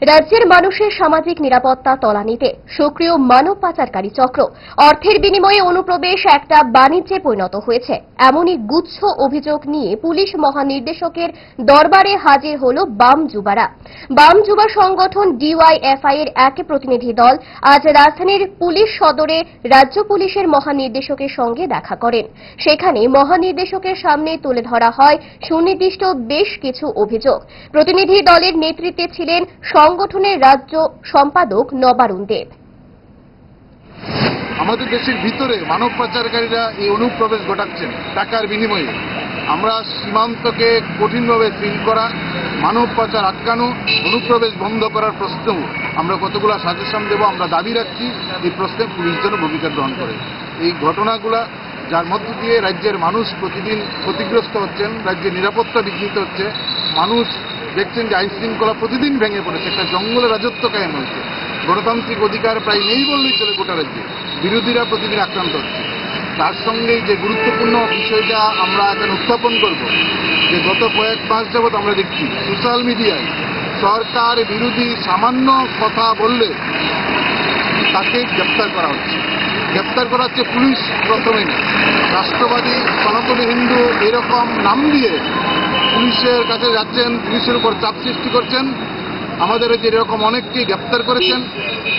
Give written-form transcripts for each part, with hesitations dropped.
রাজ্যের মানুষের সামাজিক নিরাপত্তা তলানিতে সক্রিয় মানব পাচারকারী চক্র। অর্থের বিনিময়ে অনুপ্রবেশ একটা বাণিজ্যে পরিণত হয়েছে, এমনই গুচ্ছ অভিযোগ নিয়ে পুলিশ মহানির্দেশকের দরবারে হাজির হল বাম যুবারা। বাম যুবা সংগঠন ডিওয়াইএফআই এর এক প্রতিনিধি দল আজ রাজধানীর পুলিশ সদরে রাজ্য পুলিশের মহানির্দেশকের সঙ্গে দেখা করেন। সেখানে মহানির্দেশকের সামনে তুলে ধরা হয় সুনির্দিষ্ট বেশ কিছু অভিযোগ। প্রতিনিধি দলের নেতৃত্বে ছিলেন সংগঠনের রাজ্য সম্পাদক নবারুণ দেব। আমাদের দেশের ভিতরে মানব পাচারকারীরা এই অনুপ্রবেশ ঘটাচ্ছেন টাকার বিনিময়ে। আমরা সীমান্তকে কঠিনভাবে সিল করা, মানব পাচার আটকানো, অনুপ্রবেশ বন্ধ করার প্রশ্নেও আমরা কতগুলো সাজেশন দেব। আমরা দাবি রাখছি এই প্রশ্নে পুলিশ যেন ভূমিকা গ্রহণ করে। এই ঘটনাগুলা যার মধ্য দিয়ে রাজ্যের মানুষ প্রতিদিন ক্ষতিগ্রস্ত হচ্ছেন, রাজ্যের নিরাপত্তা বিঘ্নিত হচ্ছে, মানুষ দেখছেন যে আইন শৃঙ্খলা প্রতিদিন ভেঙে পড়েছে, একটা জঙ্গলের রাজত্ব কায়েম হয়েছে, গণতান্ত্রিক অধিকার প্রায় নেই বললেই চলে গোটা রাজ্যে, বিরোধীরা প্রতিদিন আক্রান্ত হচ্ছে। তার সঙ্গে যে গুরুত্বপূর্ণ বিষয়টা আমরা এখন উত্থাপন করব, যে গত কয়েক মাস যাবৎ আমরা দেখছি সোশ্যাল মিডিয়ায় সরকার বিরোধী সামান্য কথা বললে তাকে গ্রেপ্তার করা হচ্ছে। গ্রেপ্তার করা হচ্ছে পুলিশ প্রথমে, রাষ্ট্রবাদী, সনাতনী হিন্দু এরকম নাম দিয়ে পুলিশের কাছে যাচ্ছেন, পুলিশের উপর চাপ সৃষ্টি করছেন। আমাদের যেরকম অনেককে গ্রেপ্তার করেছেন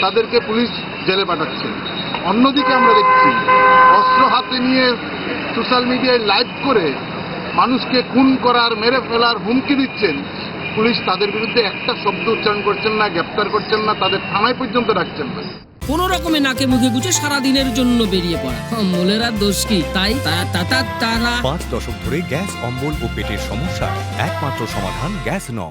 তাদেরকে পুলিশ জেলে পাঠাচ্ছে। অন্যদিকে আমরা দেখছি অস্ত্র হাতে নিয়ে সোশ্যাল মিডিয়ায় লাইভ করে মানুষকে খুন করার, মেরে ফেলার হুমকি দিচ্ছেন। পুলিশ তাদের বিরুদ্ধে একটা শব্দ উচ্চারণ করছেন না, গ্রেপ্তার করছেন না, তাদের থানায় পর্যন্ত রাখছেন না। কোন রকমে নাকে মুখে গুজে সারাদিনের জন্য বেরিয়ে পড়া, মোলেরা দোষ কি? তাই তারা 5 দশক ধরে গ্যাস, অম্বল ও পেটের সমস্যা একমাত্র সমাধান গ্যাস নয়।